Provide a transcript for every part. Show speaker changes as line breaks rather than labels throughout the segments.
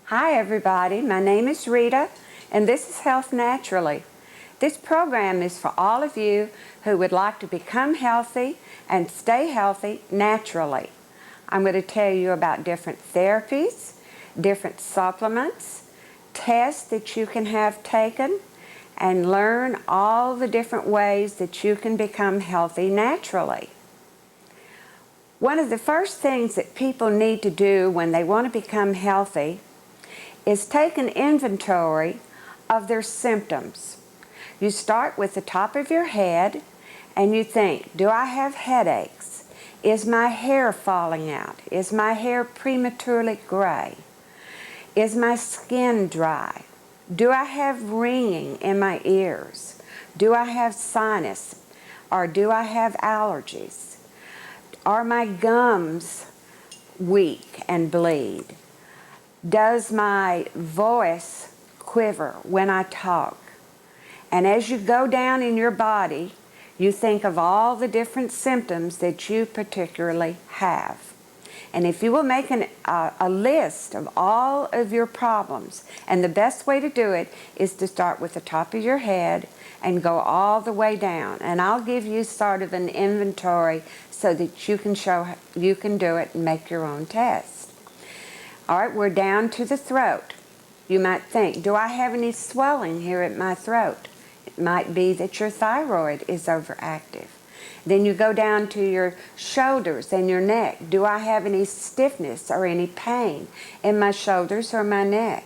Hi everybody, my name is Rheda and this is Health Naturally. This program is for all of you who would like to become healthy and stay healthy naturally. I'm going to tell you about different therapies, different supplements, tests that you can have taken, and learn all the different ways that you can become healthy naturally. One of the first things that people need to do when they want to become healthy is take an inventory of their symptoms. You start with the top of your head and you think, do I have headaches? Is my hair falling out? Is my hair prematurely gray? Is my skin dry? Do I have ringing in my ears? Do I have sinus? Or do I have allergies? Are my gums weak and bleed? Does my voice quiver when I talk? And as you go down in your body, you think of all the different symptoms that you particularly have. And if you will make a list of all of your problems, and the best way to do it is to start with the top of your head and go all the way down. And I'll give you sort of an inventory so that you can do it and make your own test. All right, we're down to the throat. You might think, do I have any swelling here at my throat? It might be that your thyroid is overactive. Then you go down to your shoulders and your neck. Do I have any stiffness or any pain in my shoulders or my neck?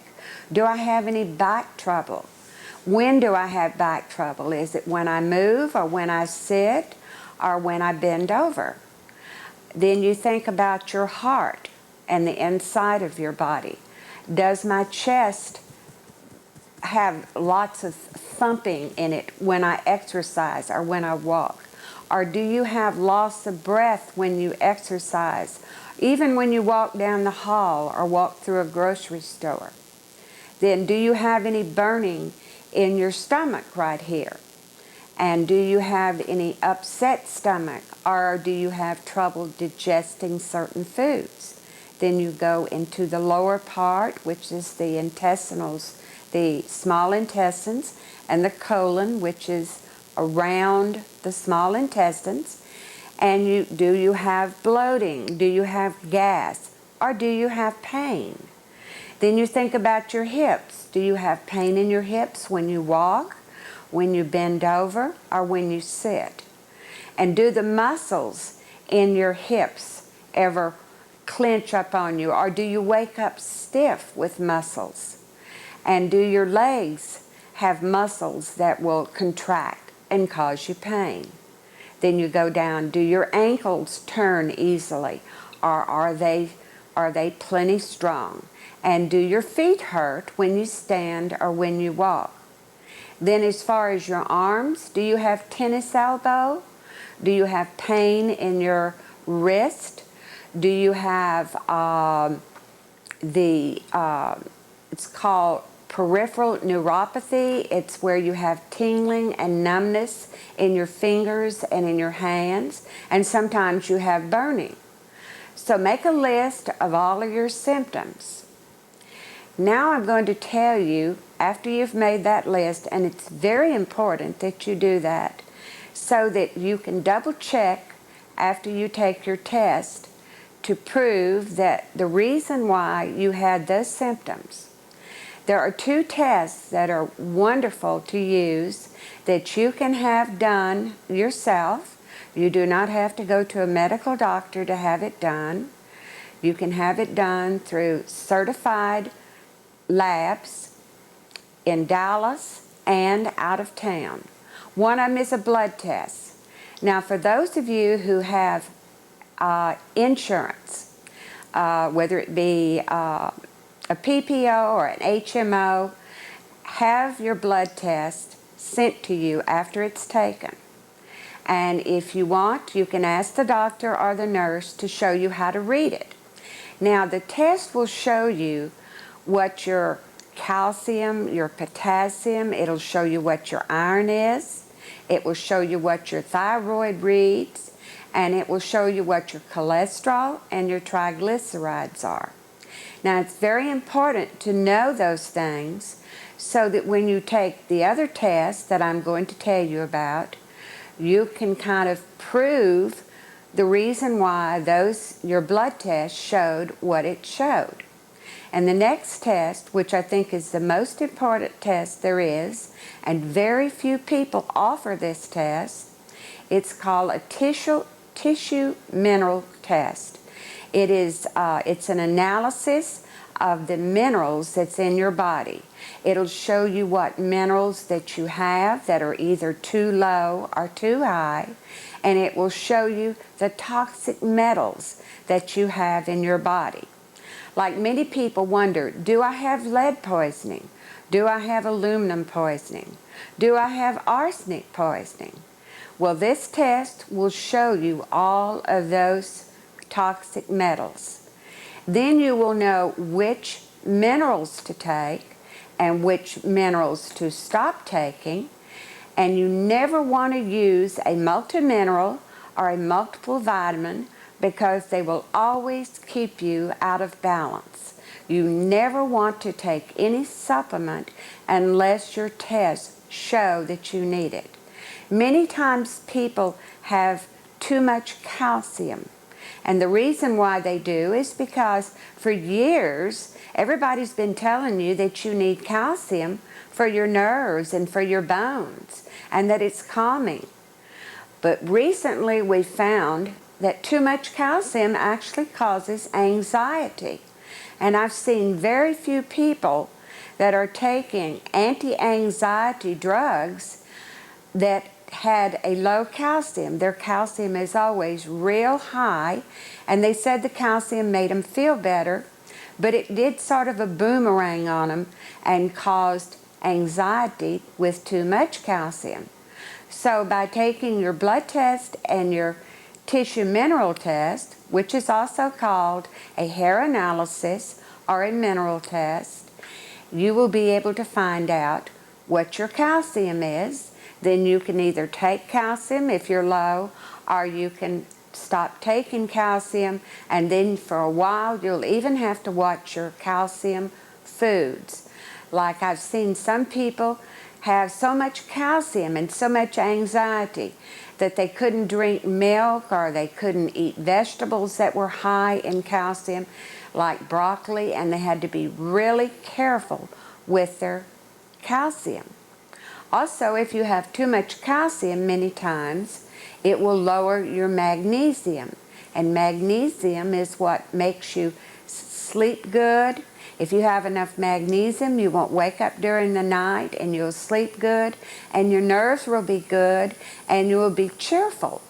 Do I have any back trouble? When do I have back trouble? Is it when I move or when I sit or when I bend over? Then you think about your heart and the inside of your body. Does my chest have lots of thumping in it when I exercise or when I walk? Or do you have loss of breath when you exercise, even when you walk down the hall or walk through a grocery store? Then do you have any burning in your stomach right here? And do you have any upset stomach, or do you have trouble digesting certain foods? Then you go into the lower part, which is the intestinals, the small intestines, and the colon, which is around the small intestines. And do you have bloating? Do you have gas? Or do you have pain? Then you think about your hips. Do you have pain in your hips when you walk, when you bend over, or when you sit? And do the muscles in your hips ever clench up on you, or do you wake up stiff with muscles? And do your legs have muscles that will contract and cause you pain? Then you go down, do your ankles turn easily, or are they plenty strong? And do your feet hurt when you stand or when you walk? Then as far as your arms, do you have tennis elbow? Do you have pain in your wrist? Do you have it's called peripheral neuropathy. It's where you have tingling and numbness in your fingers and in your hands, and sometimes you have burning. So make a list of all of your symptoms. Now I'm going to tell you, after you've made that list, and it's very important that you do that, so that you can double check after you take your test to prove that the reason why you had those symptoms. There are two tests that are wonderful to use that you can have done yourself. You do not have to go to a medical doctor to have it done. You can have it done through certified labs in Dallas and out of town. One of them is a blood test. Now, for those of you who have insurance, whether it be a PPO or an HMO, have your blood test sent to you after it's taken. And if you want, you can ask the doctor or the nurse to show you how to read it. Now, the test will show you what your calcium, your potassium, it'll show you what your iron is, it will show you what your thyroid reads, and it will show you what your cholesterol and your triglycerides are. Now, it's very important to know those things so that when you take the other tests that I'm going to tell you about, you can kind of prove the reason why your blood test showed what it showed. And the next test, which I think is the most important test there is, and very few people offer this test, it's called a tissue mineral test. It's an analysis of the minerals that's in your body. It'll show you what minerals that you have that are either too low or too high, and it will show you the toxic metals that you have in your body. Like many people wonder, do I have lead poisoning? Do I have aluminum poisoning? Do I have arsenic poisoning? Well, this test will show you all of those toxic metals. Then you will know which minerals to take and which minerals to stop taking. And you never want to use a multimineral or a multiple vitamin because they will always keep you out of balance. You never want to take any supplement unless your tests show that you need it. Many times people have too much calcium. And the reason why they do is because for years, everybody's been telling you that you need calcium for your nerves and for your bones, and that it's calming. But recently we found that too much calcium actually causes anxiety. And I've seen very few people that are taking anti-anxiety drugs that had a low calcium. Their calcium is always real high, and they said the calcium made them feel better, but it did sort of a boomerang on them and caused anxiety with too much calcium. So by taking your blood test and your tissue mineral test, which is also called a hair analysis or a mineral test, you will be able to find out what your calcium is. Then you can either take calcium if you're low, or you can stop taking calcium, and then for a while you'll even have to watch your calcium foods. Like I've seen some people have so much calcium and so much anxiety that they couldn't drink milk or they couldn't eat vegetables that were high in calcium, like broccoli, and they had to be really careful with their calcium. Also, if you have too much calcium, many times it will lower your magnesium. And magnesium is what makes you sleep good. If you have enough magnesium, you won't wake up during the night, and you'll sleep good, and your nerves will be good, and you will be cheerful.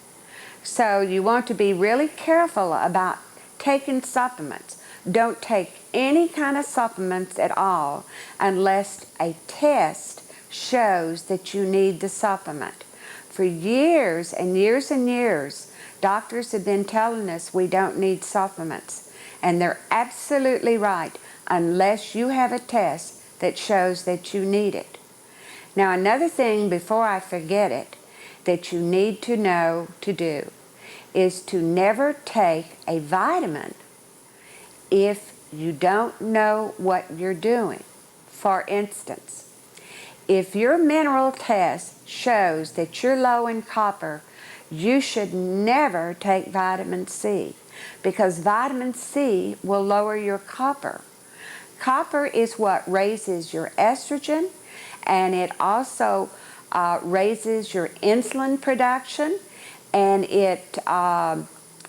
So you want to be really careful about taking supplements. Don't take any kind of supplements at all unless a test shows that you need the supplement. For years and years and years, doctors have been telling us we don't need supplements. And they're absolutely right, unless you have a test that shows that you need it. Now, another thing, before I forget it, that you need to know to do is to never take a vitamin if you don't know what you're doing. For instance, if your mineral test shows that you're low in copper, you should never take vitamin C, because vitamin C will lower your copper. Copper is what raises your estrogen, and it also raises your insulin production, and it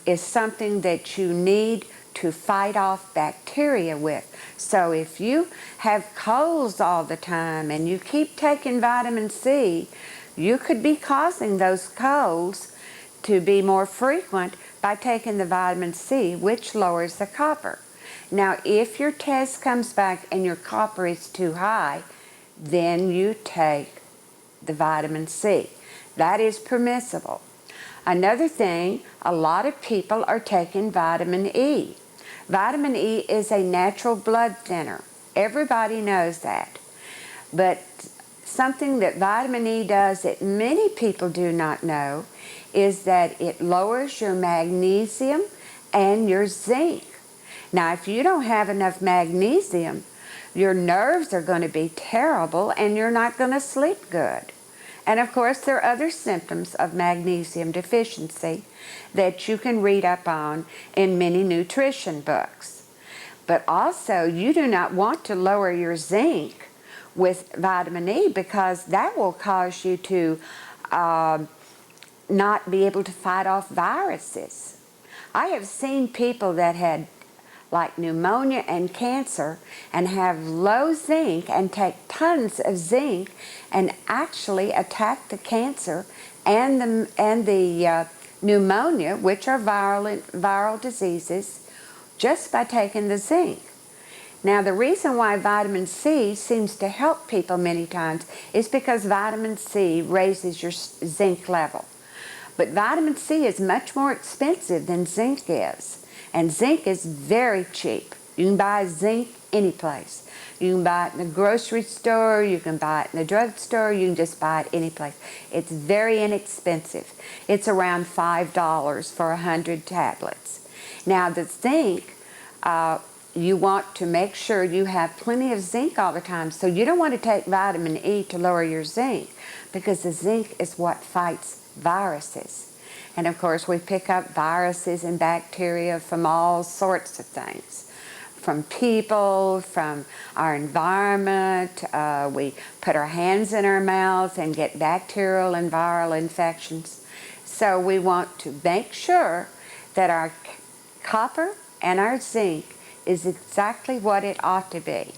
is something that you need to fight off bacteria with. So if you have colds all the time and you keep taking vitamin C, you could be causing those colds to be more frequent by taking the vitamin C, which lowers the copper. Now, if your test comes back and your copper is too high, then you take the vitamin C. That is permissible. Another thing, a lot of people are taking vitamin E. Vitamin E is a natural blood thinner. Everybody knows that. But something that vitamin E does that many people do not know is that it lowers your magnesium and your zinc. Now, if you don't have enough magnesium, your nerves are going to be terrible and you're not going to sleep good. And of course, there are other symptoms of magnesium deficiency that you can read up on in many nutrition books. But also, you do not want to lower your zinc with vitamin E, because that will cause you to not be able to fight off viruses. I have seen people that had like pneumonia and cancer and have low zinc and take tons of zinc and actually attack the cancer and the pneumonia, which are viral diseases, just by taking the zinc. Now, the reason why vitamin C seems to help people many times is because vitamin C raises your zinc level. But vitamin C is much more expensive than zinc is. And zinc is very cheap. You can buy zinc any place. You can buy it in the grocery store, you can buy it in the drugstore, you can just buy it any place. It's very inexpensive. It's around $5 for 100 tablets. Now, the zinc, you want to make sure you have plenty of zinc all the time. So you don't want to take vitamin E to lower your zinc, because the zinc is what fights viruses. And of course, we pick up viruses and bacteria from all sorts of things. From people, from our environment. We put our hands in our mouths and get bacterial and viral infections. So we want to make sure that our copper and our zinc is exactly what it ought to be.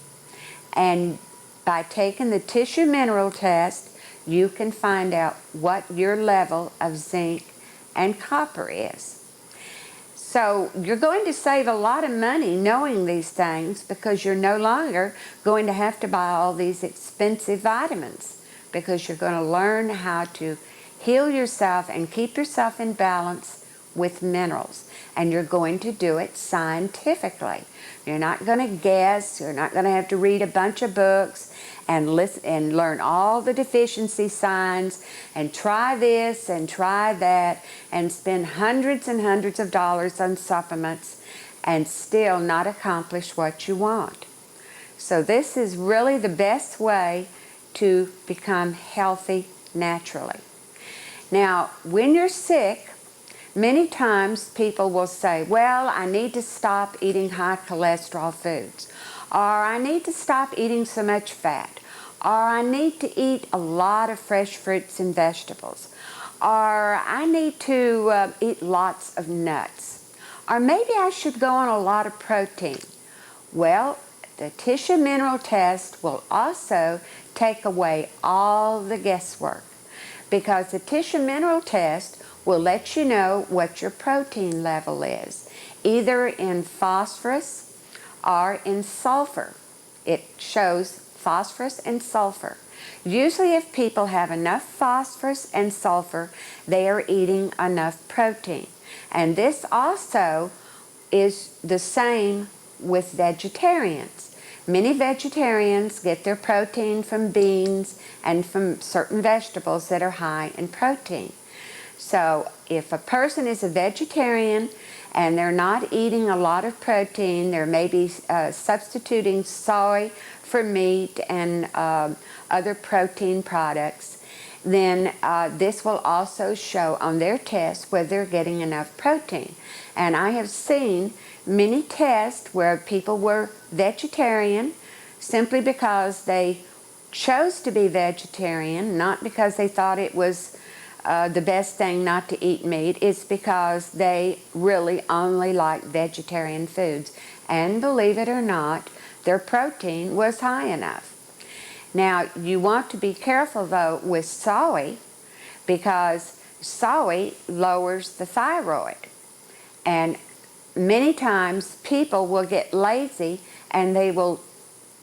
And by taking the tissue mineral test, you can find out what your level of zinc and copper is. So you're going to save a lot of money knowing these things, because you're no longer going to have to buy all these expensive vitamins, because you're going to learn how to heal yourself and keep yourself in balance with minerals. And you're going to do it scientifically. You're not going to guess. You're not going to have to read a bunch of books and listen and learn all the deficiency signs and try this and try that and spend hundreds and hundreds of dollars on supplements and still not accomplish what you want. So this is really the best way to become healthy naturally. Now, when you're sick, many times people will say, well, I need to stop eating high cholesterol foods, or I need to stop eating so much fat, or I need to eat a lot of fresh fruits and vegetables, or I need to eat lots of nuts, or maybe I should go on a lot of protein. Well, the tissue mineral test will also take away all the guesswork, because the tissue mineral test will let you know what your protein level is, either in phosphorus or in sulfur. It shows phosphorus and sulfur. Usually if people have enough phosphorus and sulfur, they are eating enough protein. And this also is the same with vegetarians. Many vegetarians get their protein from beans and from certain vegetables that are high in protein. So if a person is a vegetarian and they're not eating a lot of protein, they're maybe substituting soy for meat and other protein products, then this will also show on their test whether they're getting enough protein. And I have seen many tests where people were vegetarian simply because they chose to be vegetarian, not because they thought it was the best thing not to eat meat. It's because they really only like vegetarian foods. And believe it or not, their protein was high enough. Now, you want to be careful though with soy, because soy lowers the thyroid. And many times people will get lazy and they will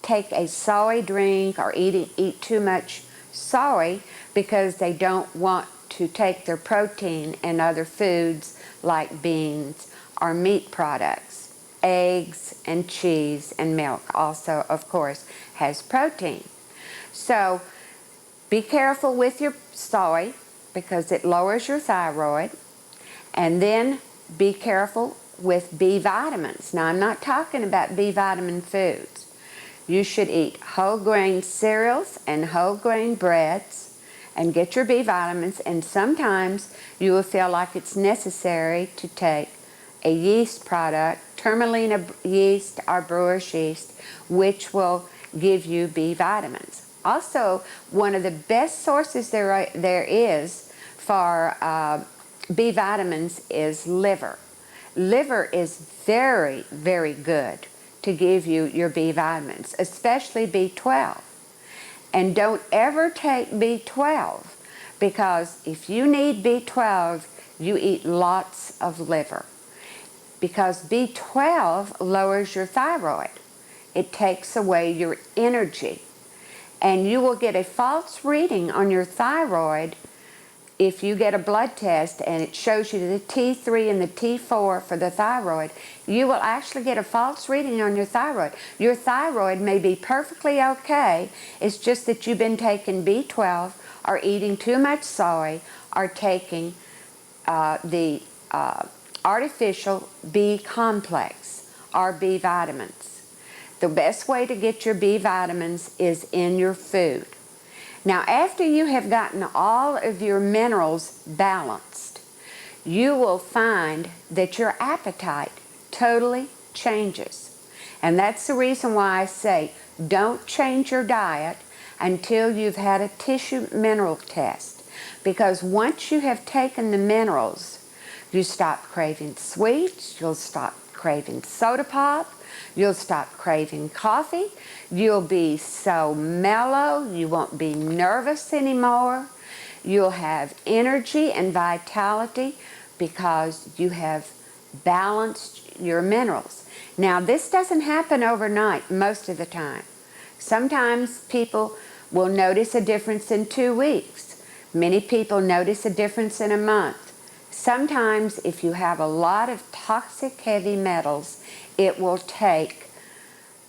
take a soy drink or eat too much soy because they don't want to take their protein in other foods like beans or meat products. Eggs and cheese and milk also, of course, has protein. So be careful with your soy because it lowers your thyroid. And then be careful with B vitamins. Now, I'm not talking about B vitamin foods. You should eat whole grain cereals and whole grain breads and get your B vitamins, and sometimes you will feel like it's necessary to take a yeast product, Turmalina yeast or brewer's yeast, which will give you B vitamins. Also, one of the best sources there is for B vitamins is liver. Liver is very, very good to give you your B vitamins, especially B12. And don't ever take B12, because if you need B12, you eat lots of liver. Because B12 lowers your thyroid. It takes away your energy. And you will get a false reading on your thyroid if you get a blood test and it shows you the T3 and the T4 for the thyroid. You will actually get a false reading on your thyroid. Your thyroid may be perfectly okay. It's just that you've been taking B12 or eating too much soy or taking the artificial B complex or B vitamins. The best way to get your B vitamins is in your food. Now, after you have gotten all of your minerals balanced, you will find that your appetite totally changes. And that's the reason why I say don't change your diet until you've had a tissue mineral test. Because once you have taken the minerals, you stop craving sweets, you'll stop craving soda pop, you'll stop craving coffee, you'll be so mellow, you won't be nervous anymore, you'll have energy and vitality because you have balanced your minerals. Now, this doesn't happen overnight most of the time. Sometimes people will notice a difference in 2 weeks. Many people notice a difference in a month. Sometimes if you have a lot of toxic heavy metals, it will take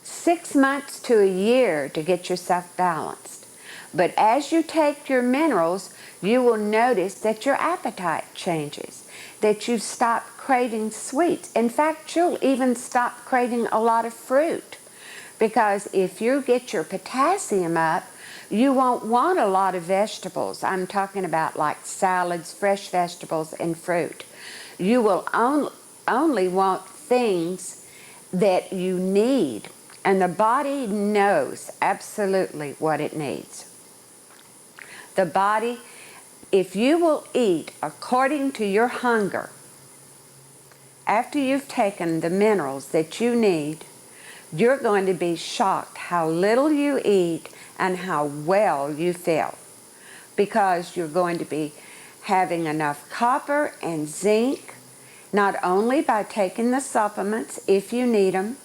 6 months to a year to get yourself balanced. But as you take your minerals, you will notice that your appetite changes, that you stop craving sweets. In fact, you'll even stop craving a lot of fruit, because if you get your potassium up, you won't want a lot of vegetables. I'm talking about like salads, fresh vegetables, and fruit. You will only want things that you need, and the body knows absolutely what it needs. The body, if you will eat according to your hunger, after you've taken the minerals that you need, you're going to be shocked how little you eat and how well you feel, because you're going to be having enough copper and zinc, not only by taking the supplements if you need them,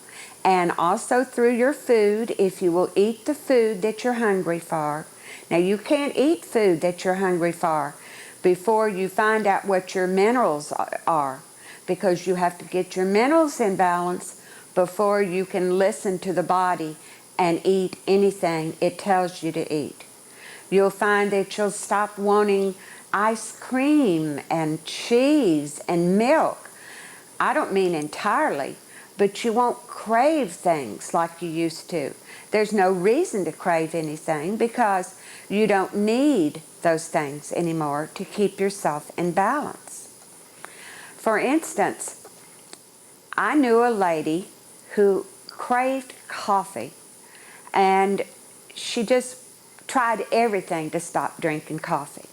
and also through your food if you will eat the food that you're hungry for. Now, you can't eat food that you're hungry for before you find out what your minerals are, because you have to get your minerals in balance before you can listen to the body and eat anything it tells you to eat. You'll find that you'll stop wanting ice cream and cheese and milk. I don't mean entirely, but you won't crave things like you used to. There's no reason to crave anything because you don't need those things anymore to keep yourself in balance. For instance, I knew a lady who craved coffee, and she just tried everything to stop drinking coffee.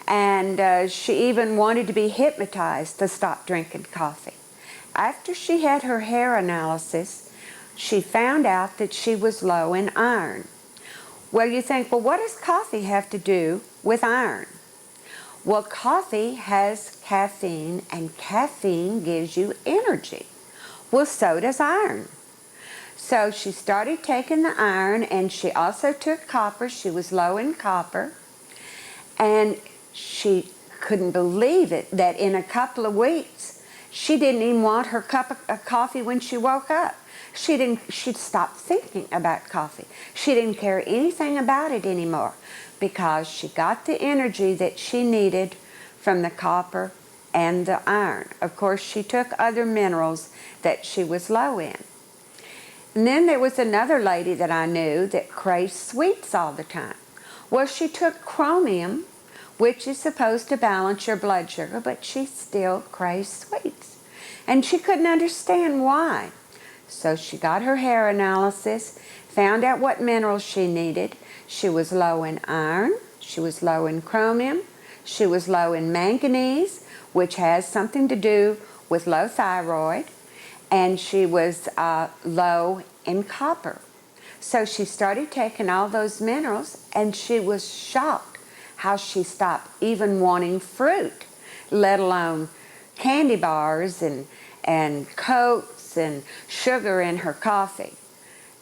And she even wanted to be hypnotized to stop drinking coffee. After she had her hair analysis, she found out that she was low in iron. Well, you think, well, what does coffee have to do with iron? Well, coffee has caffeine, and caffeine gives you energy. Well, so does iron. So she started taking the iron, and she also took copper. She was low in copper. And she couldn't believe it that in a couple of weeks, she didn't even want her cup of coffee when she woke up. She'd stopped thinking about coffee. She didn't care anything about it anymore because she got the energy that she needed from the copper and the iron. Of course, she took other minerals that she was low in. And then there was another lady that I knew that craved sweets all the time. Well, she took chromium, which is supposed to balance your blood sugar, but she still craved sweets. And she couldn't understand why. So she got her hair analysis, found out what minerals she needed. She was low in iron, she was low in chromium, she was low in manganese, which has something to do with low thyroid, and she was low in copper. So she started taking all those minerals, and she was shocked how she stopped even wanting fruit, let alone candy bars and Cokes and sugar in her coffee.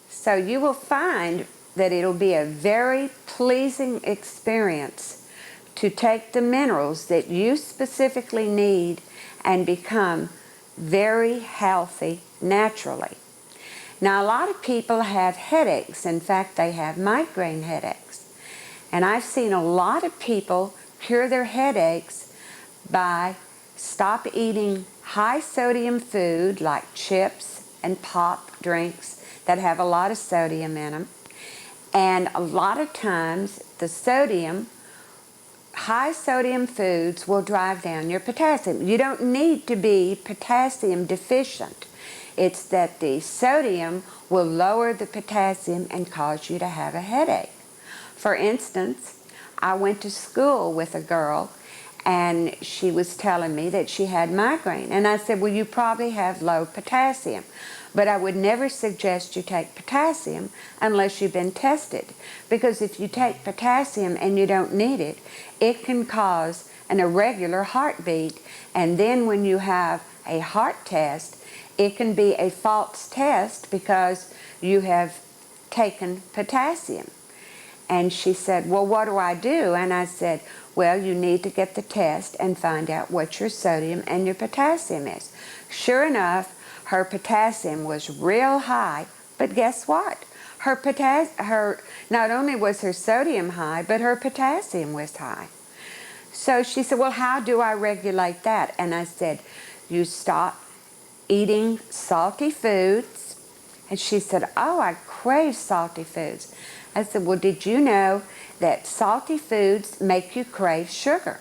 So you will find that it'll be a very pleasing experience to take the minerals that you specifically need and become very healthy naturally. Now, a lot of people have headaches. In fact, they have migraine headaches. And I've seen a lot of people cure their headaches by stop eating high sodium food like chips and pop drinks that have a lot of sodium in them. And a lot of times the high sodium foods will drive down your potassium. You don't need to be potassium deficient. It's that the sodium will lower the potassium and cause you to have a headache. For instance, I went to school with a girl and she was telling me that she had migraine. And I said, well, you probably have low potassium. But I would never suggest you take potassium unless you've been tested. Because if you take potassium and you don't need it, it can cause an irregular heartbeat. And then when you have a heart test, it can be a false test because you have taken potassium. And she said, well, what do I do? And I said, well, you need to get the test and find out what your sodium and your potassium is. Sure enough, her potassium was real high, but guess what? Not only was her sodium high, but her potassium was high. So she said, well, how do I regulate that? And I said, you stop eating salty foods. And she said, oh, I crave salty foods. I said, well, did you know that salty foods make you crave sugar?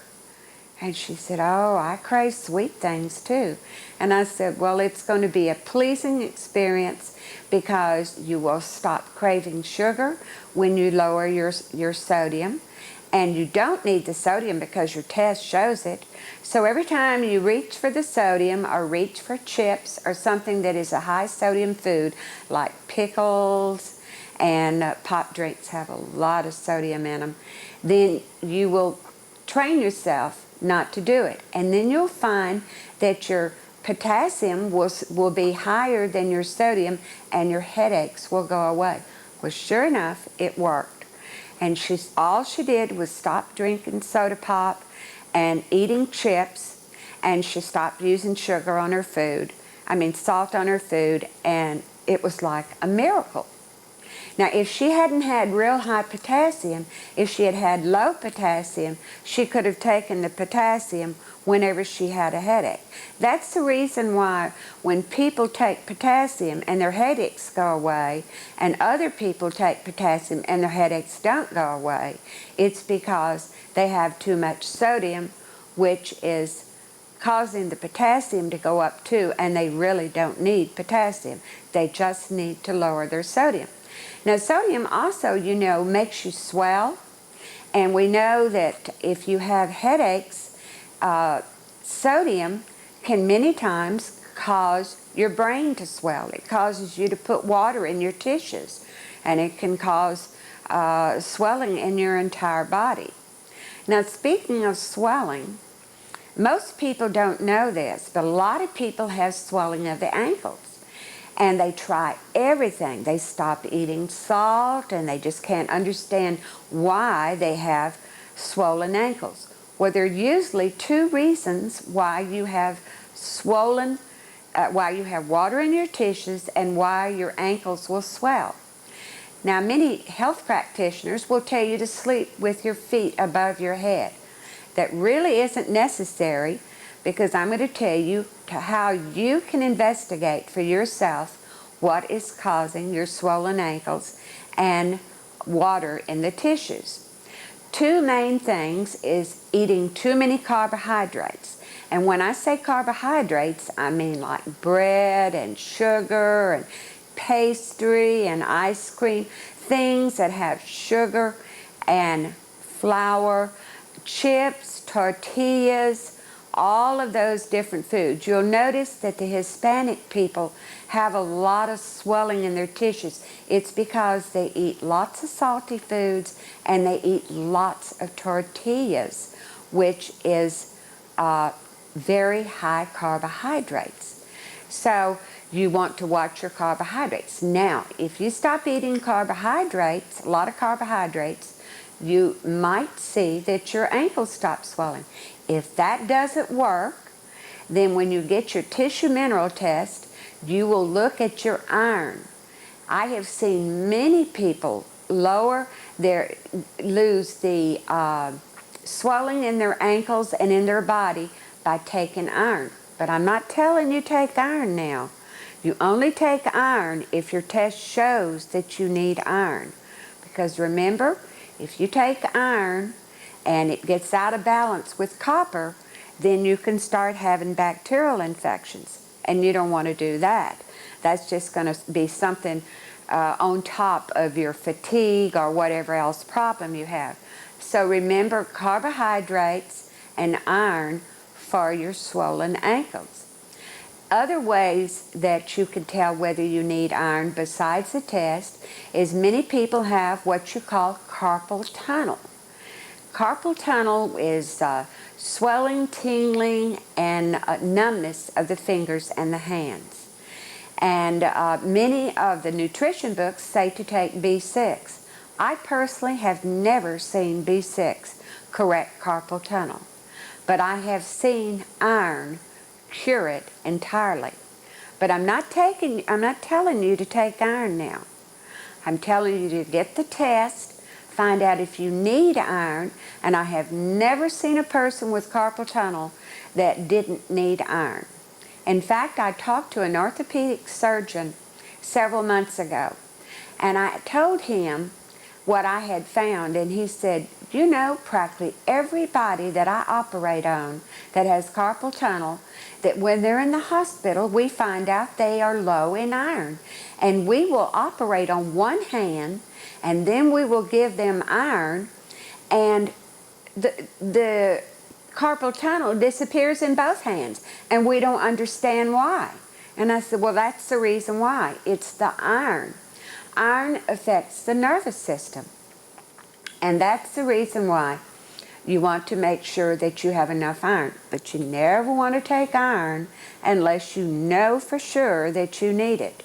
And she said, oh, I crave sweet things too. And I said, well, it's going to be a pleasing experience because you will stop craving sugar when you lower your sodium. And you don't need the sodium because your test shows it. So every time you reach for the sodium or reach for chips or something that is a high sodium food like pickles and pop drinks have a lot of sodium in them, then you will train yourself not to do it. And then you'll find that your potassium will be higher than your sodium and your headaches will go away. Well, sure enough, it worked. And all she did was stop drinking soda pop and eating chips, and she stopped using sugar on her food, salt on her food, and it was like a miracle. Now, if she hadn't had real high potassium, if she had had low potassium, she could have taken the potassium whenever she had a headache. That's the reason why when people take potassium and their headaches go away, and other people take potassium and their headaches don't go away, it's because they have too much sodium, which is causing the potassium to go up too, and they really don't need potassium. They just need to lower their sodium. Now, sodium also, makes you swell. And we know that if you have headaches, sodium can many times cause your brain to swell. It causes you to put water in your tissues. And it can cause swelling in your entire body. Now, speaking of swelling, most people don't know this, but a lot of people have swelling of the ankles. And they try everything. They stop eating salt, and they just can't understand why they have swollen ankles. Well, there are usually two reasons why you have why you have water in your tissues and why your ankles will swell. Now, many health practitioners will tell you to sleep with your feet above your head. That really isn't necessary because I'm going to tell you how you can investigate for yourself what is causing your swollen ankles and water in the tissues. Two main things is eating too many carbohydrates. And when I say carbohydrates, I mean like bread and sugar and pastry and ice cream, things that have sugar and flour, chips, tortillas, all of those different foods. You'll notice that the Hispanic people have a lot of swelling in their tissues. It's because they eat lots of salty foods and they eat lots of tortillas, which is very high carbohydrates. So you want to watch your carbohydrates. Now, if you stop eating carbohydrates, a lot of carbohydrates, you might see that your ankles stop swelling. If that doesn't work, then when you get your tissue mineral test, you will look at your iron. I have seen many people lose the swelling in their ankles and in their body by taking iron. But I'm not telling you take iron now. You only take iron if your test shows that you need iron. Because remember, if you take iron and it gets out of balance with copper, then you can start having bacterial infections. And you don't want to do that. That's just going to be something on top of your fatigue or whatever else problem you have. So remember carbohydrates and iron for your swollen ankles. Other ways that you can tell whether you need iron besides the test is many people have what you call carpal tunnel. Carpal tunnel is swelling, tingling, and numbness of the fingers and the hands. And many of the nutrition books say to take B6. I personally have never seen B6 correct carpal tunnel, but I have seen iron cure it entirely. But I'm not telling you to take iron now. I'm telling you to get the test, find out if you need iron, and I have never seen a person with carpal tunnel that didn't need iron. In fact, I talked to an orthopedic surgeon several months ago, and I told him what I had found, and he said, you know, practically everybody that I operate on that has carpal tunnel, that when they're in the hospital, we find out they are low in iron. And we will operate on one hand, and then we will give them iron, and the carpal tunnel disappears in both hands, and we don't understand why. And I said, well, that's the reason why. It's the iron. Iron affects the nervous system. And that's the reason why you want to make sure that you have enough iron. But you never want to take iron unless you know for sure that you need it.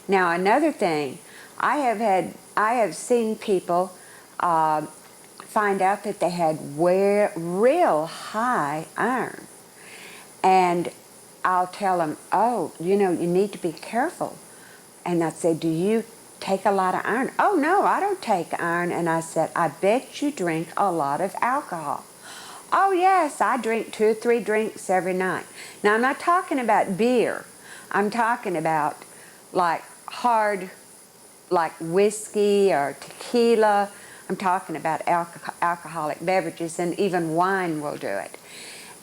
Now, another thing, I have seen people find out that they had real high iron. And I'll tell them, oh, you know, you need to be careful. And I say, do you take a lot of iron? Oh, no, I don't take iron. And I said, I bet you drink a lot of alcohol. Oh, yes, I drink 2 or 3 drinks every night. Now, I'm not talking about beer. I'm talking about like hard, like whiskey or tequila. I'm talking about alcoholic beverages, and even wine will do it.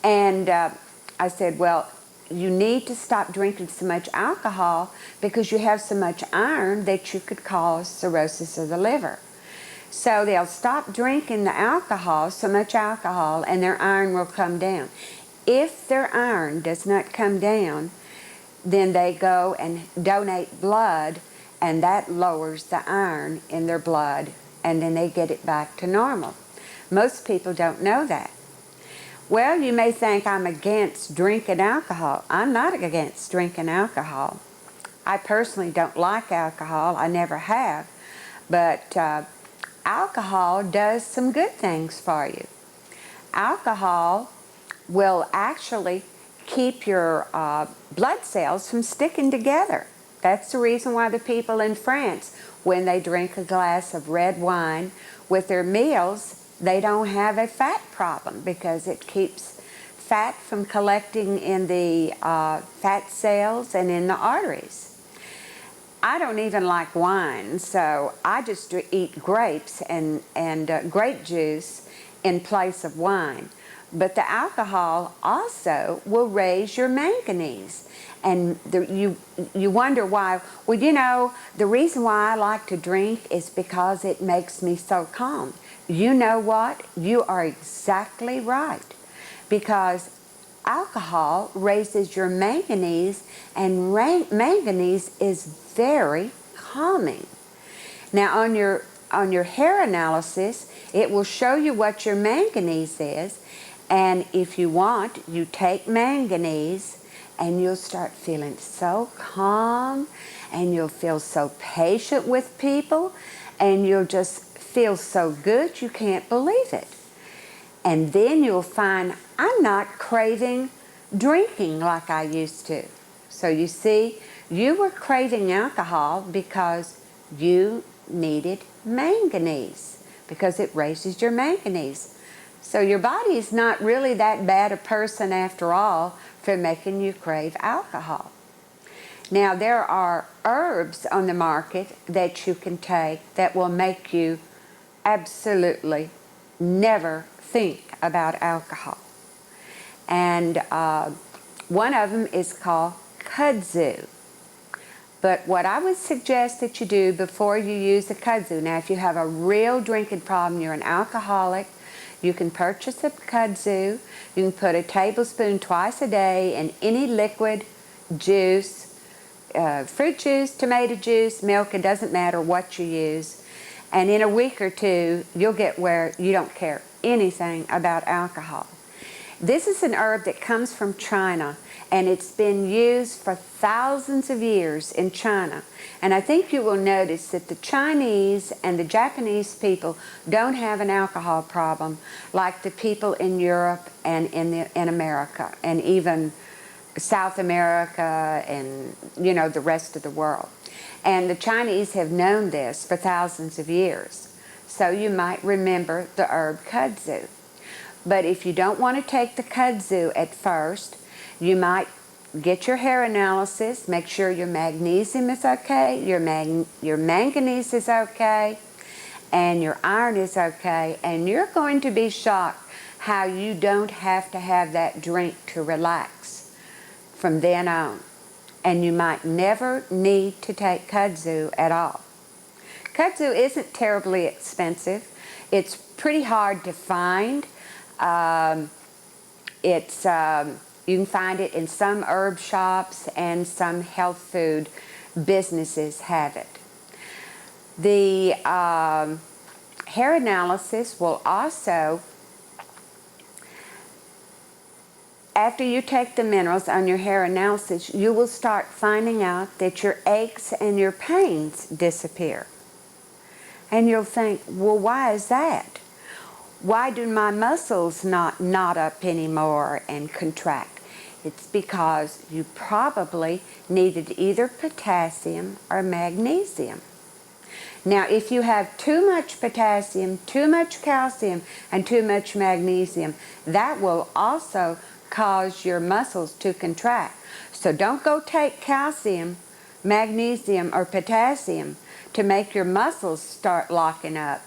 And I said, well, you need to stop drinking so much alcohol because you have so much iron that you could cause cirrhosis of the liver. So they'll stop drinking the alcohol, so much alcohol, and their iron will come down. If their iron does not come down, then they go and donate blood, and that lowers the iron in their blood, and then they get it back to normal. Most people don't know that. Well, you may think I'm against drinking alcohol. I'm not against drinking alcohol. I personally don't like alcohol. I never have. But alcohol does some good things for you. Alcohol will actually keep your blood cells from sticking together. That's the reason why the people in France, when they drink a glass of red wine with their meals, they don't have a fat problem, because it keeps fat from collecting in the fat cells and in the arteries. I don't even like wine, so I just eat grapes and grape juice in place of wine. But the alcohol also will raise your manganese. And you wonder why. Well, you know, the reason why I like to drink is because it makes me so calm. You know what? You are exactly right. Because alcohol raises your manganese, and manganese is very calming. Now on your hair analysis, it will show you what your manganese is, and if you want, you take manganese and you'll start feeling so calm, and you'll feel so patient with people, and you'll just feel so good you can't believe it. And then you'll find I'm not craving drinking like I used to. So you see, you were craving alcohol because you needed manganese, because it raises your manganese. So your body is not really that bad a person after all for making you crave alcohol. Now there are herbs on the market that you can take that will make you absolutely never think about alcohol. And one of them is called kudzu. But what I would suggest that you do before you use the kudzu, now if you have a real drinking problem, you're an alcoholic, you can purchase a kudzu. You can put a tablespoon twice a day in any liquid juice, fruit juice, tomato juice, milk, it doesn't matter what you use. And in a week or two, you'll get where you don't care anything about alcohol. This is an herb that comes from China, and it's been used for thousands of years in China. And I think you will notice that the Chinese and the Japanese people don't have an alcohol problem like the people in Europe and in America, and even South America and, you know, the rest of the world. And the Chinese have known this for thousands of years. So you might remember the herb kudzu. But if you don't want to take the kudzu at first, you might get your hair analysis, make sure your magnesium is okay, your manganese is okay, and your iron is okay, and you're going to be shocked how you don't have to have that drink to relax from then on. And you might never need to take kudzu at all. Kudzu isn't terribly expensive. It's pretty hard to find. You can find it in some herb shops, and some health food businesses have it. The hair analysis will also, after you take the minerals on your hair analysis, you will start finding out that your aches and your pains disappear. And you'll think, well, why is that? Why do my muscles not knot up anymore and contract? It's because you probably needed either potassium or magnesium. Now, if you have too much potassium, too much calcium, and too much magnesium, that will also cause your muscles to contract. So don't go take calcium, magnesium, or potassium to make your muscles start locking up.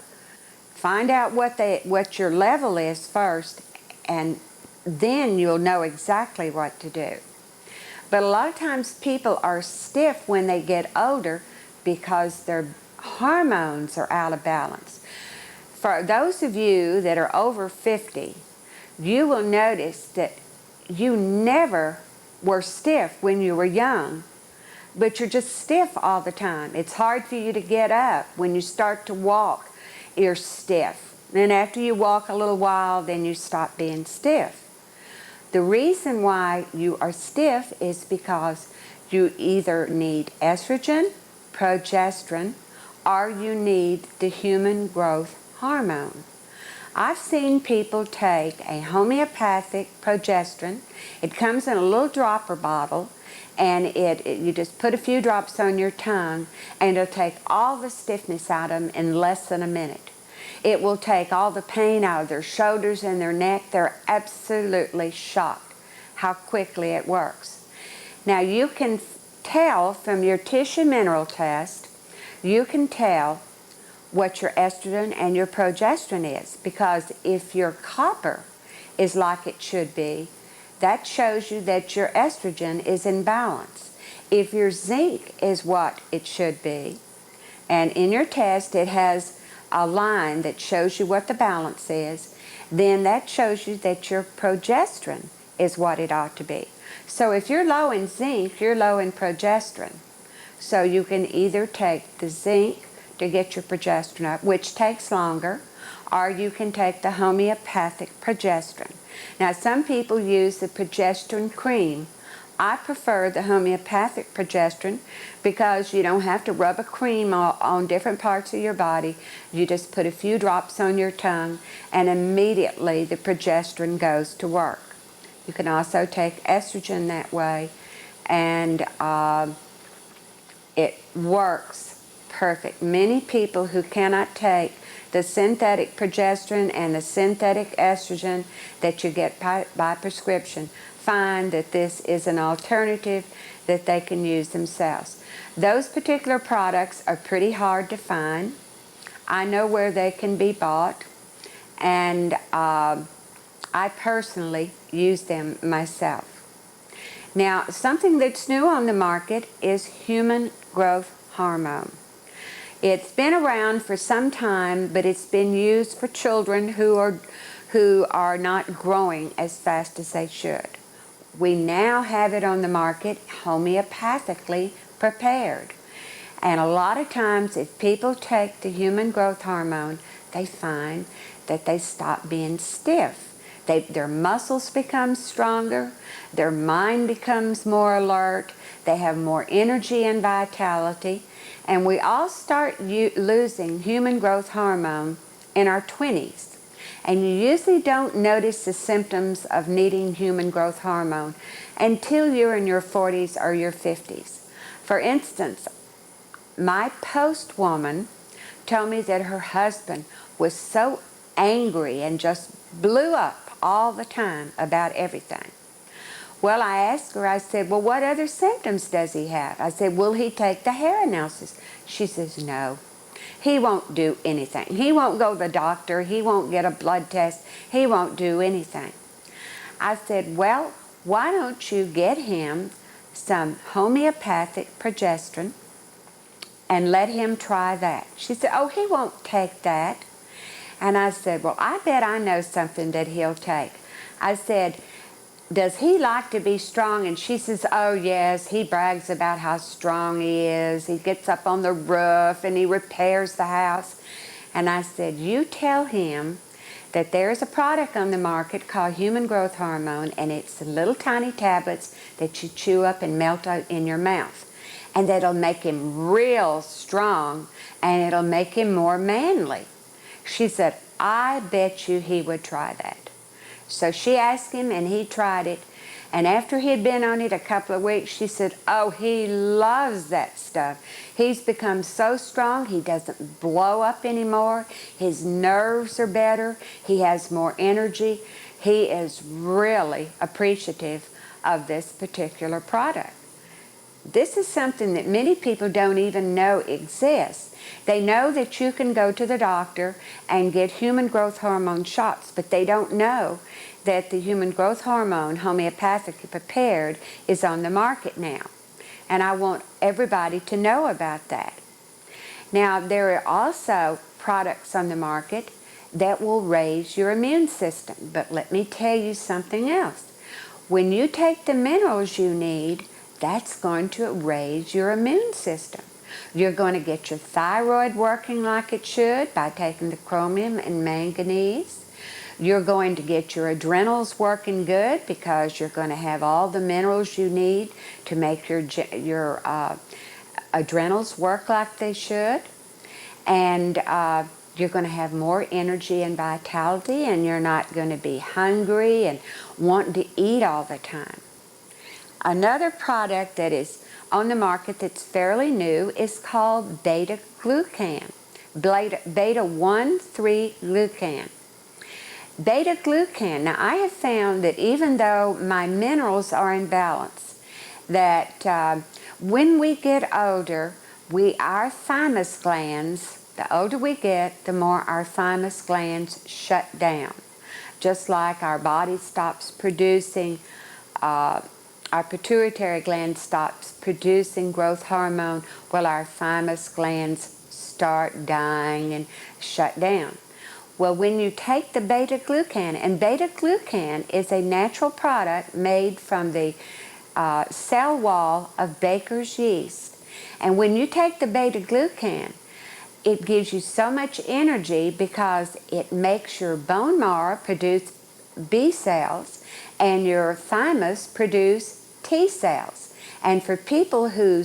Find out what your level is first, and then you'll know exactly what to do. But a lot of times people are stiff when they get older because their hormones are out of balance. For those of you that are over 50, you will notice that you never were stiff when you were young, but you're just stiff all the time. It's hard for you to get up. When you start to walk, you're stiff. Then after you walk a little while, then you stop being stiff. The reason why you are stiff is because you either need estrogen, progesterone, or you need the human growth hormone. I've seen people take a homeopathic progesterone. It comes in a little dropper bottle, and you just put a few drops on your tongue, and it'll take all the stiffness out of them in less than a minute. It will take all the pain out of their shoulders and their neck. They're absolutely shocked how quickly it works. Now you can tell from your tissue mineral test, you can tell what your estrogen and your progesterone is, because if your copper is like it should be, that shows you that your estrogen is in balance. If your zinc is what it should be, and in your test it has a line that shows you what the balance is, then that shows you that your progesterone is what it ought to be. So if you're low in zinc, you're low in progesterone. So you can either take the zinc to get your progesterone up, which takes longer, or you can take the homeopathic progesterone. Now some people use the progesterone cream. I prefer the homeopathic progesterone because you don't have to rub a cream on different parts of your body. You just put a few drops on your tongue and immediately the progesterone goes to work. You can also take estrogen that way, and it works perfect. Many people who cannot take the synthetic progesterone and the synthetic estrogen that you get by prescription find that this is an alternative that they can use themselves. Those particular products are pretty hard to find. I know where they can be bought, and I personally use them myself. Now, something that's new on the market is human growth hormone. It's been around for some time, but it's been used for children who are not growing as fast as they should. We now have it on the market homeopathically prepared. And a lot of times if people take the human growth hormone, they find that they stop being stiff. Their muscles become stronger, their mind becomes more alert, they have more energy and vitality, and we all start losing human growth hormone in our 20s. And you usually don't notice the symptoms of needing human growth hormone until you're in your 40s or your 50s. For instance, my post woman told me that her husband was so angry and just blew up all the time about everything. Well, I asked her, I said, well, what other symptoms does he have? I said, will he take the hair analysis? She says, no. He won't do anything. He won't go to the doctor. He won't get a blood test. He won't do anything. I said, well, why don't you get him some homeopathic progesterone and let him try that? She said, oh, he won't take that. And I said, well, I bet I know something that he'll take. I said, does he like to be strong? And she says, oh, yes, he brags about how strong he is. He gets up on the roof and he repairs the house. And I said, you tell him that there's a product on the market called human growth hormone, and it's the little tiny tablets that you chew up and melt out in your mouth. And that'll make him real strong, and it'll make him more manly. She said, I bet you he would try that. So she asked him, and he tried it. And after he had been on it a couple of weeks, she said, oh, he loves that stuff. He's become so strong, he doesn't blow up anymore. His nerves are better. He has more energy. He is really appreciative of this particular product. This is something that many people don't even know exists. They know that you can go to the doctor and get human growth hormone shots, but they don't know that the human growth hormone, homeopathically prepared, is on the market now. And I want everybody to know about that. Now, there are also products on the market that will raise your immune system. But let me tell you something else. When you take the minerals you need, that's going to raise your immune system. You're going to get your thyroid working like it should by taking the chromium and manganese. You're going to get your adrenals working good because you're going to have all the minerals you need to make your adrenals work like they should. And you're going to have more energy and vitality, and you're not going to be hungry and wanting to eat all the time. Another product that is on the market that's fairly new is called beta-glucan. beta-1,3-glucan. Beta-glucan, now I have found that even though my minerals are in balance, that when we get older, our thymus glands, the older we get, the more our thymus glands shut down. Just like our body stops producing, our pituitary gland stops producing growth hormone, well, our thymus glands start dying and shut down. Well, when you take the beta-glucan, and beta-glucan is a natural product made from the cell wall of baker's yeast. And when you take the beta-glucan, it gives you so much energy because it makes your bone marrow produce B cells and your thymus produce T cells. And for people who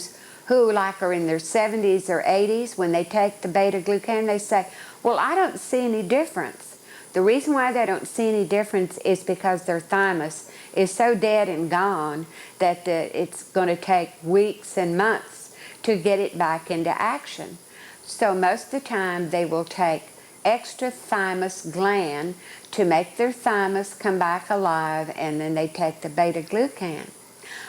like are in their 70s or 80s, when they take the beta-glucan, they say, well, I don't see any difference. The reason why they don't see any difference is because their thymus is so dead and gone that it's going to take weeks and months to get it back into action. So most of the time they will take extra thymus gland to make their thymus come back alive, and then they take the beta-glucan.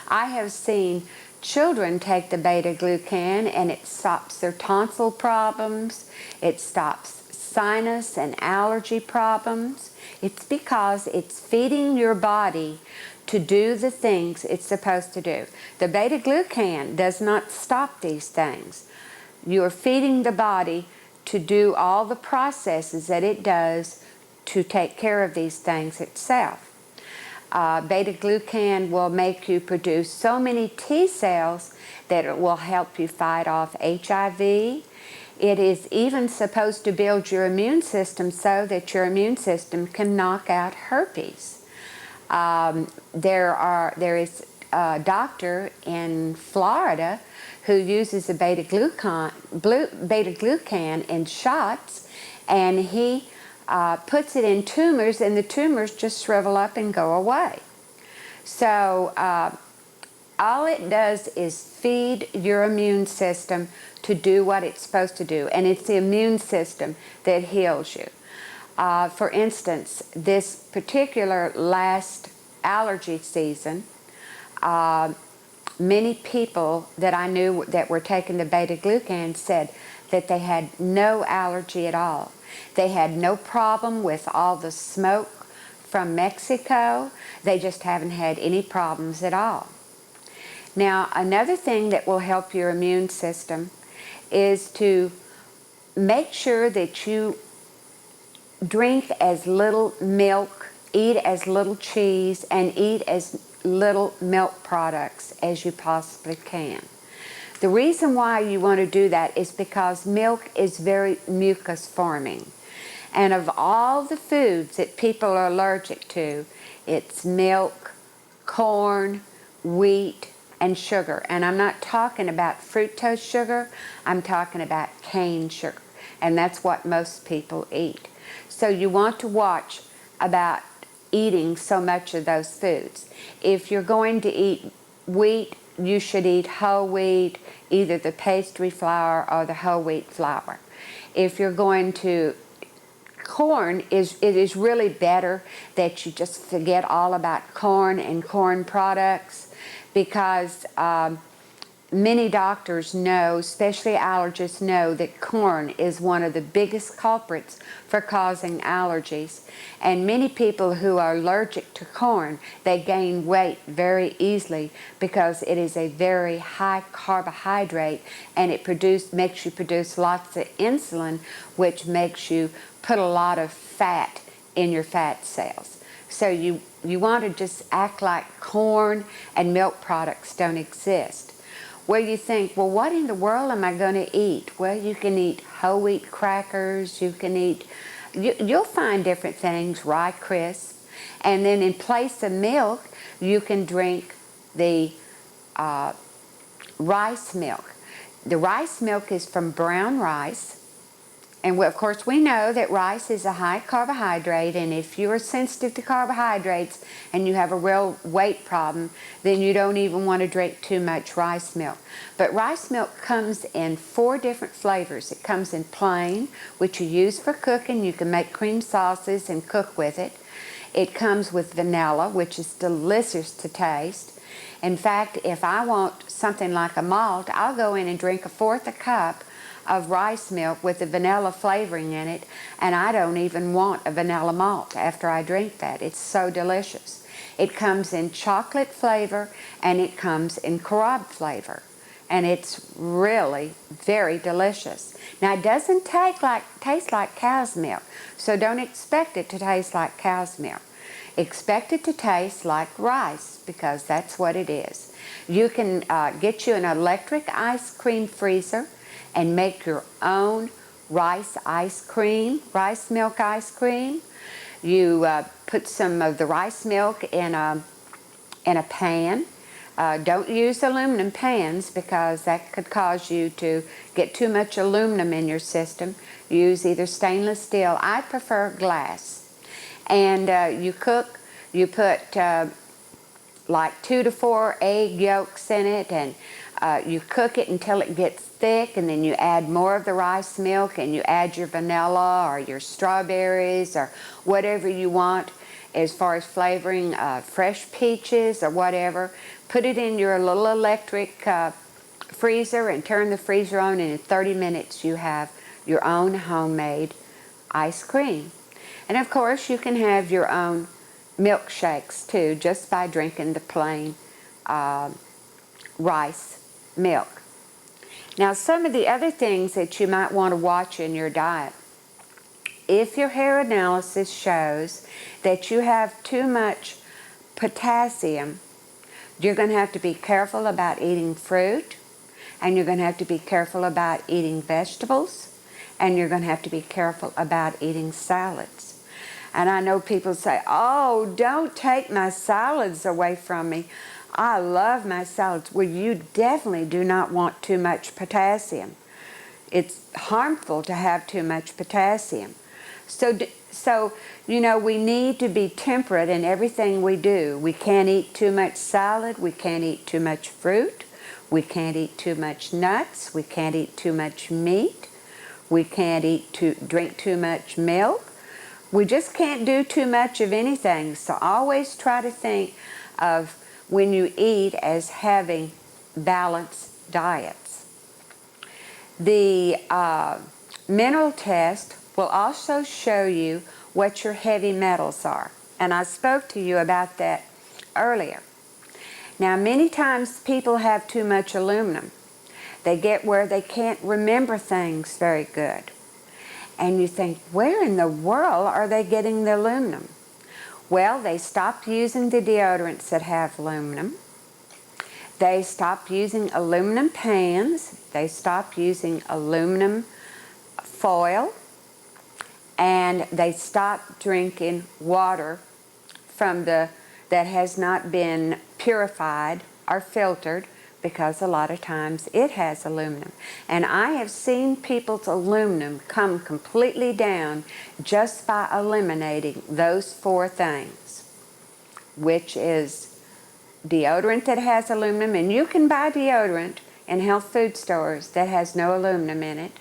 I have seen children take the beta-glucan and it stops their tonsil problems, it stops sinus and allergy problems. It's because it's feeding your body to do the things it's supposed to do. The beta-glucan does not stop these things. You're feeding the body to do all the processes that it does to take care of these things itself. Beta-glucan will make you produce so many T cells that it will help you fight off HIV. It is even supposed to build your immune system so that your immune system can knock out herpes. There is a doctor in Florida who uses a beta-glucan in shots, and he puts it in tumors, and the tumors just shrivel up and go away. So all it does is feed your immune system to do what it's supposed to do, and it's the immune system that heals you. For instance, this particular last allergy season, many people that I knew that were taking the beta-glucan said that they had no allergy at all. They had no problem with all the smoke from Mexico. They just haven't had any problems at all. Now, another thing that will help your immune system is to make sure that you drink as little milk, eat as little cheese, and eat as little milk products as you possibly can. The reason why you want to do that is because milk is very mucus forming. And of all the foods that people are allergic to, it's milk, corn, wheat, and sugar. And I'm not talking about fructose sugar, I'm talking about cane sugar. And that's what most people eat. So you want to watch about eating so much of those foods. If you're going to eat wheat, you should eat whole wheat, either the pastry flour or the whole wheat flour. If you're going to corn, it is really better that you just forget all about corn and corn products, because many doctors know, especially allergists know, that corn is one of the biggest culprits for causing allergies. And many people who are allergic to corn, they gain weight very easily because it is a very high carbohydrate, and it makes you produce lots of insulin, which makes you put a lot of fat in your fat cells. So you want to just act like corn and milk products don't exist. Well, you think, well, what in the world am I going to eat? Well, you can eat whole wheat crackers, you can eat, you'll find different things, rye crisp, and then in place of milk, you can drink the rice milk. The rice milk is from brown rice, And of course we know that rice is a high carbohydrate, and if you're sensitive to carbohydrates and you have a real weight problem, then you don't even want to drink too much rice milk. But rice milk comes in 4 different flavors. It comes in plain, which you use for cooking. You can make cream sauces and cook with it. It comes with vanilla, which is delicious to taste. In fact, if I want something like a malt, I'll go in and drink 1/4 a cup of rice milk with the vanilla flavoring in it, and I don't even want a vanilla malt after I drink that. It's so delicious. It comes in chocolate flavor and it comes in carob flavor, and it's really very delicious. Now it doesn't taste like cow's milk, so don't expect it to taste like cow's milk. Expect it to taste like rice, because that's what it is. You can get you an electric ice cream freezer and make your own rice milk ice cream. You put some of the rice milk in a pan. Don't use aluminum pans, because that could cause you to get too much aluminum in your system. Use either stainless steel. I prefer glass. And you cook. You put like 2 to 4 egg yolks in it, and you cook it until it gets thick, and then you add more of the rice milk, and you add your vanilla or your strawberries or whatever you want as far as flavoring, fresh peaches or whatever. Put it in your little electric freezer and turn the freezer on, and in 30 minutes you have your own homemade ice cream. And of course you can have your own milkshakes too, just by drinking the plain rice milk. Now, some of the other things that you might want to watch in your diet. If your hair analysis shows that you have too much potassium, you're going to have to be careful about eating fruit, and you're going to have to be careful about eating vegetables, and you're going to have to be careful about eating salads. And I know people say, oh, don't take my salads away from me. I love my salads. Well, you definitely do not want too much potassium. It's harmful to have too much potassium. So, you know, we need to be temperate in everything we do. We can't eat too much salad. We can't eat too much fruit. We can't eat too much nuts. We can't eat too much meat. We can't drink too much milk. We just can't do too much of anything. So always try to think of when you eat as having balanced diets. The mineral test will also show you what your heavy metals are. And I spoke to you about that earlier. Now, many times people have too much aluminum. They get where they can't remember things very good. And you think, where in the world are they getting the aluminum? Well, they stopped using the deodorants that have aluminum. They stopped using aluminum pans. They stopped using aluminum foil. And they stopped drinking water that has not been purified or filtered, because a lot of times it has aluminum. And I have seen people's aluminum come completely down just by eliminating those 4 things, which is deodorant that has aluminum. And you can buy deodorant in health food stores that has no aluminum in it.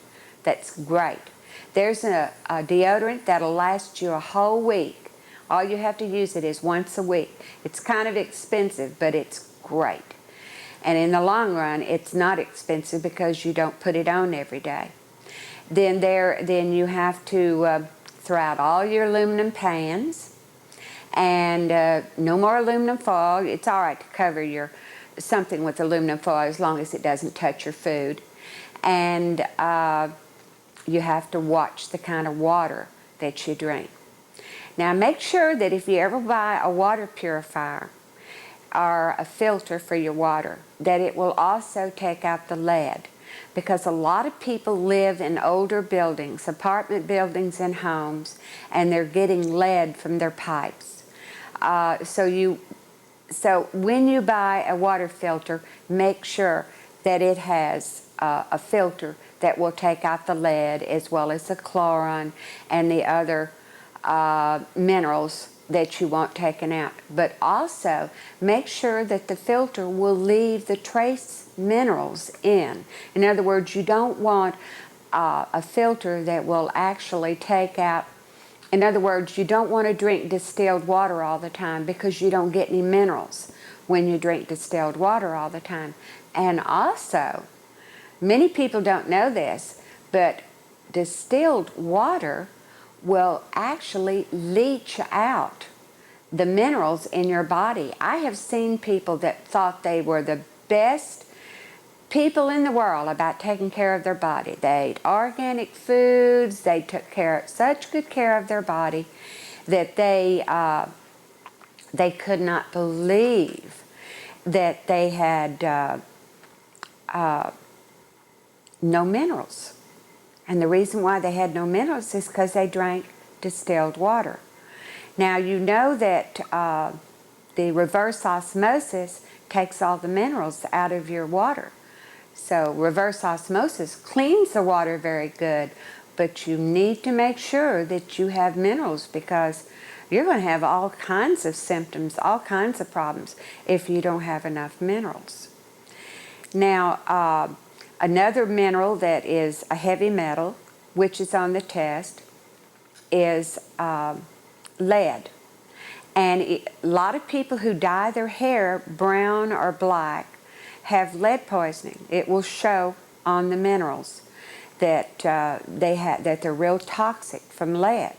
That's great. There's a deodorant that'll last you a whole week. All you have to use it is once a week. It's kind of expensive, but it's great. And in the long run, it's not expensive because you don't put it on every day. Then you have to throw out all your aluminum pans, and no more aluminum foil. It's all right to cover something with aluminum foil as long as it doesn't touch your food. And you have to watch the kind of water that you drink. Now, make sure that if you ever buy a water purifier or a filter for your water, that it will also take out the lead, because a lot of people live in older buildings, apartment buildings and homes, and they're getting lead from their pipes. So when you buy a water filter, make sure that it has a filter that will take out the lead as well as the chlorine and the other minerals that you want taken out. But also make sure that the filter will leave the trace minerals in. In other words, you don't want a filter that will actually take out, in other words, you don't want to drink distilled water all the time because you don't get any minerals when you drink distilled water all the time. And also, many people don't know this, but distilled water will actually leach out the minerals in your body. I have seen people that thought they were the best people in the world about taking care of their body. They ate organic foods, they took such good care of their body that they could not believe that they had no minerals. And the reason why they had no minerals is because they drank distilled water. Now you know that the reverse osmosis takes all the minerals out of your water. So reverse osmosis cleans the water very good, but you need to make sure that you have minerals because you're going to have all kinds of symptoms, all kinds of problems if you don't have enough minerals. Now, another mineral that is a heavy metal, which is on the test, is lead. And a lot of people who dye their hair brown or black have lead poisoning. It will show on the minerals that that they're real toxic from lead.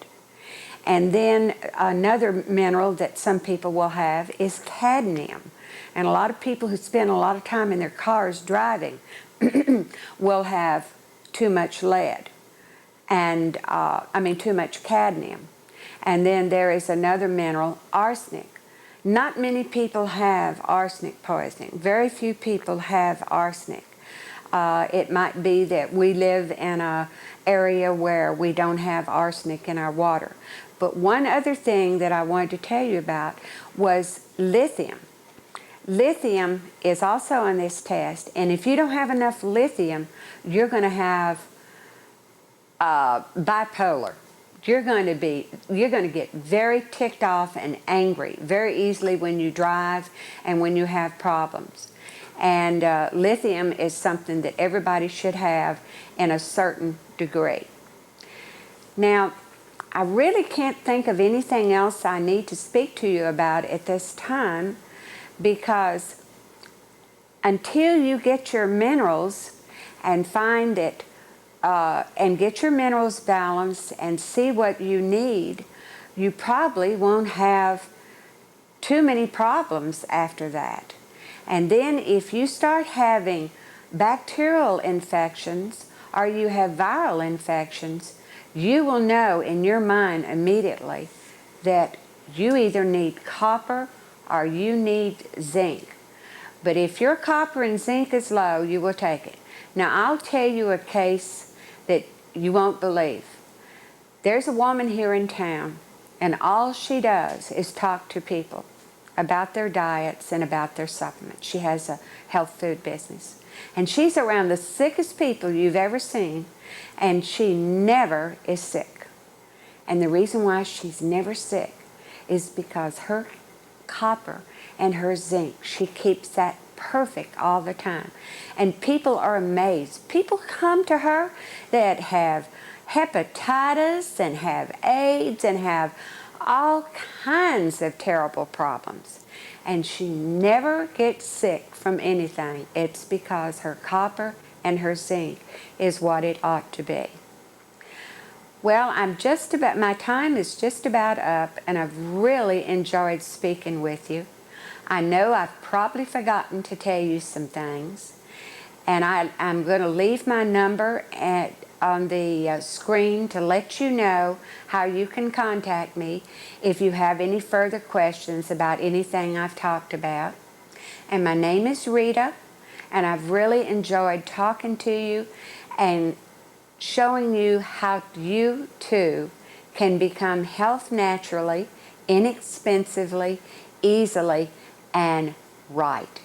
And then another mineral that some people will have is cadmium. And a lot of people who spend a lot of time in their cars driving will have too much lead, and too much cadmium. And then there is another mineral, arsenic. Not many people have arsenic poisoning. Very few people have arsenic. It might be that we live in an area where we don't have arsenic in our water. But one other thing that I wanted to tell you about was lithium. Lithium is also on this test, and if you don't have enough lithium, you're going to have bipolar. You're going to get very ticked off and angry very easily when you drive and when you have problems. And lithium is something that everybody should have in a certain degree. Now, I really can't think of anything else I need to speak to you about at this time, because until you get your minerals and find it and get your minerals balanced and see what you need, you probably won't have too many problems after that. And then if you start having bacterial infections or you have viral infections, you will know in your mind immediately that you either need copper or you need zinc. But if your copper and zinc is low, you will take it. Now, I'll tell you a case that you won't believe. There's a woman here in town, and all she does is talk to people about their diets and about their supplements. She has a health food business. And she's around the sickest people you've ever seen, and she never is sick. And the reason why she's never sick is because her copper and her zinc, she keeps that perfect all the time. And people are amazed. People come to her that have hepatitis and have AIDS and have all kinds of terrible problems. And she never gets sick from anything. It's because her copper and her zinc is what it ought to be. Well, my time is just about up, and I've really enjoyed speaking with you. I know I've probably forgotten to tell you some things, and I'm going to leave my number on the screen to let you know how you can contact me if you have any further questions about anything I've talked about. And my name is Rheda, and I've really enjoyed talking to you and showing you how you too can become health naturally, inexpensively, easily, and right.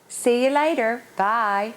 See you later. Bye.